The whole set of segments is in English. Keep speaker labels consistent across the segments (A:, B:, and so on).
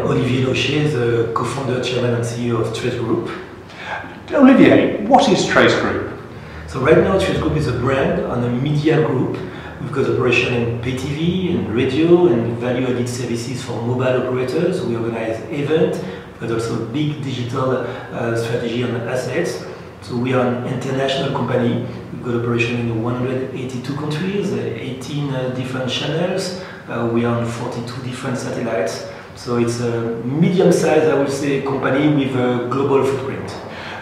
A: Olivier Laouchez, the co-founder, chairman and CEO of Trace Group.
B: Olivier, what is Trace Group?
A: So right now Trace Group is a brand and a media group. We've got operation in pay TV and radio and value-added services for mobile operators. We organize events, but also big digital strategy and assets. So we are an international company. We've got operation in 182 countries, 18 different channels. We are on 42 different satellites. So it's a medium-sized, I would say, company with a global footprint.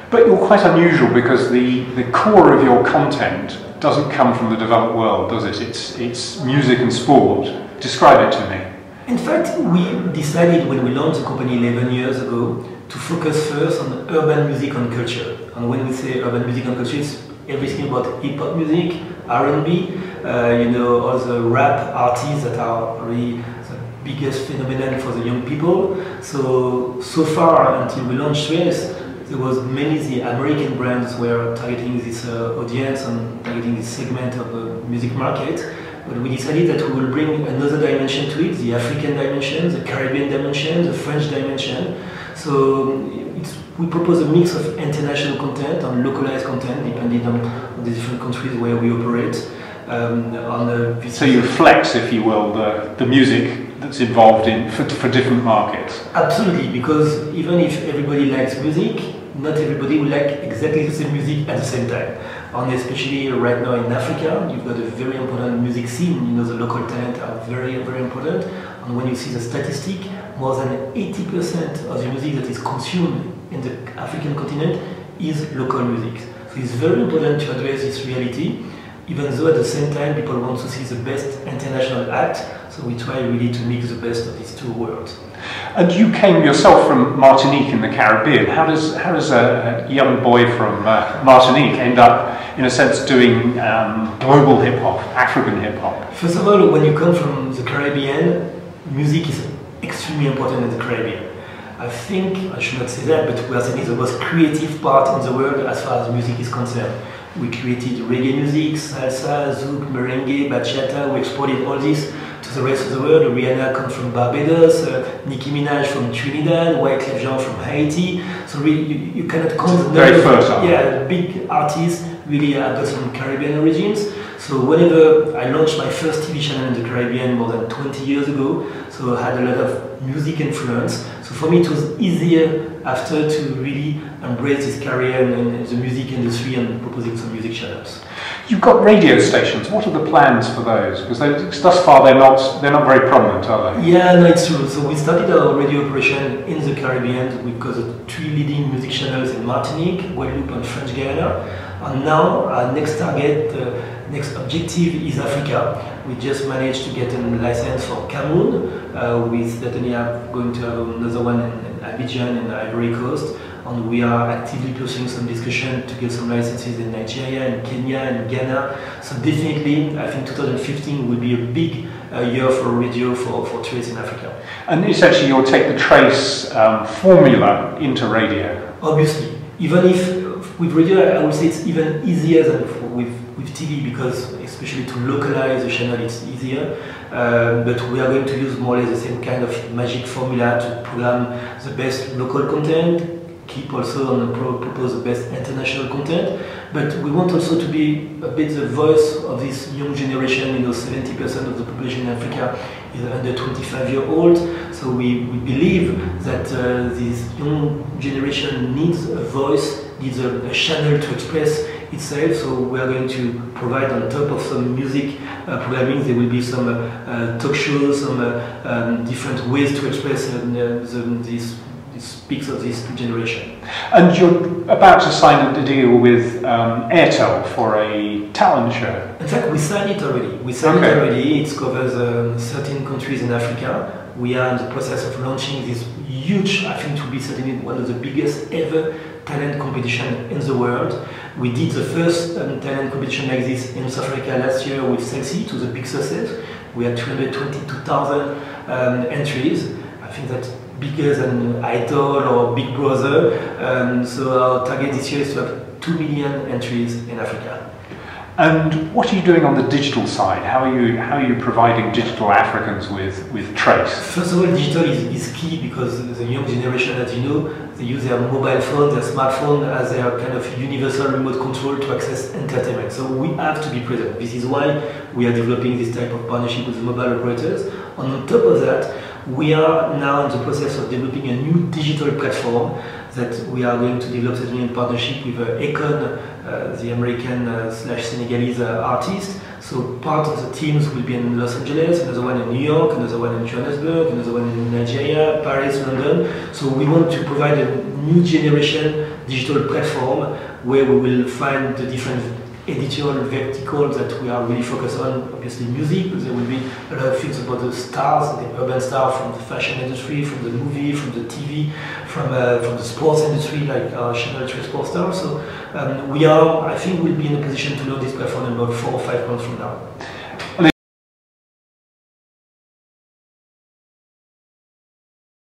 B: But you're quite unusual because the core of your content doesn't come from the developed world, does it? It's music and sport. Describe it to me.
A: In fact, we decided when we launched the company 11 years ago to focus first on urban music and culture. And when we say urban music and culture, it's everything about hip-hop music, R&B, all the rap artists that are really the biggest phenomenon for the young people. So far, until we launched Trace, there was mainly the American brands were targeting this audience and targeting this segment of the music market. But we decided that we will bring another dimension to it, the African dimension, the Caribbean dimension, the French dimension. So we propose a mix of international content and localized content depending on the different countries where we operate.
B: So you flex, if you will, the music that's involved in for different markets.
A: Absolutely, because even if everybody likes music, not everybody will like exactly the same music at the same time. And especially right now in Africa, you've got a very important music scene. The local talent are very, very important. And when you see the statistic, more than 80% of the music that is consumed in the African continent is local music. So it's very important to address this reality, even though at the same time people want to see the best international act. So we try really to mix the best of these two worlds.
B: And you came yourself from Martinique in the Caribbean. How does a young boy from Martinique end up, in a sense, doing global hip hop, African hip hop?
A: First of all, when you come from the Caribbean, music is extremely important in the Caribbean. I think, I should not say that, but we are saying it's the most creative part in the world as far as music is concerned. We created reggae music, salsa, zouk, merengue, bachata. We exported all this to the rest of the world. Rihanna comes from Barbados, Nicki Minaj from Trinidad, Wyclef Jean from Haiti. So really, you cannot count.
B: Very fertile.
A: Yeah, big artists really have got some Caribbean origins. So whenever I launched my first TV channel in the Caribbean more than 20 years ago, so I had a lot of music influence. So for me it was easier after to really embrace this career in the music industry and proposing some music channels.
B: You've got radio stations. What are the plans for those? Because thus far they're not very prominent, are they?
A: Yeah, no, it's true. So we started our radio operation in the Caribbean. We've got the 3 leading music channels in Martinique, Guadeloupe and French Guiana. And now our next target, next objective is Africa. We just managed to get a license for Cameroon. With certainly going to have another one in Abidjan in the Ivory Coast. And we are actively pursuing some discussion to get some licenses in Nigeria, in Kenya, and Ghana. So definitely, I think 2015 will be a big year for radio for Trace in Africa.
B: And essentially, you'll take the Trace formula into radio.
A: Obviously, even if with radio, I would say it's even easier than with TV because especially to localize the channel, it's easier. But we are going to use more or less the same kind of magic formula to program the best local content, keep also and propose the best international content, but we want also to be a bit the voice of this young generation. 70% of the population in Africa is under 25-year-old, so we believe that this young generation needs a voice, needs a channel to express itself. So we are going to provide, on top of some music programming, there will be some talk shows, some different ways to express this speaks of this generation.
B: And you're about to sign a deal with Airtel for a talent show.
A: In fact, we signed it already. It covers 13 countries in Africa. We are in the process of launching this huge, I think, to be certainly one of the biggest ever talent competition in the world. We did the first talent competition like this in South Africa last year with Sexy, to the big success. We had 222,000 entries. I think that's bigger than Idol or Big Brother. So our target this year is to have 2 million entries in Africa.
B: And what are you doing on the digital side? How are you providing digital Africans with trace?
A: First of all, digital is key because the young generation, as you know, they use their mobile phone, their smartphone as their kind of universal remote control to access entertainment. So we have to be present. This is why we are developing this type of partnership with the mobile operators. And on top of that, we are now in the process of developing a new digital platform that we are going to develop in partnership with Akon, the American / Senegalese artist. So part of the teams will be in Los Angeles, another one in New York, another one in Johannesburg, another one in Nigeria, Paris, London. So we want to provide a new generation digital platform where we will find the different editorial verticals that we are really focused on. Obviously music, but there will be a lot of things about the stars, the urban star from the fashion industry, from the movie, from the TV, from the sports industry like Channel 3 Sports Stars. So I think we'll be in a position to launch this platform in about 4 or 5 months from now.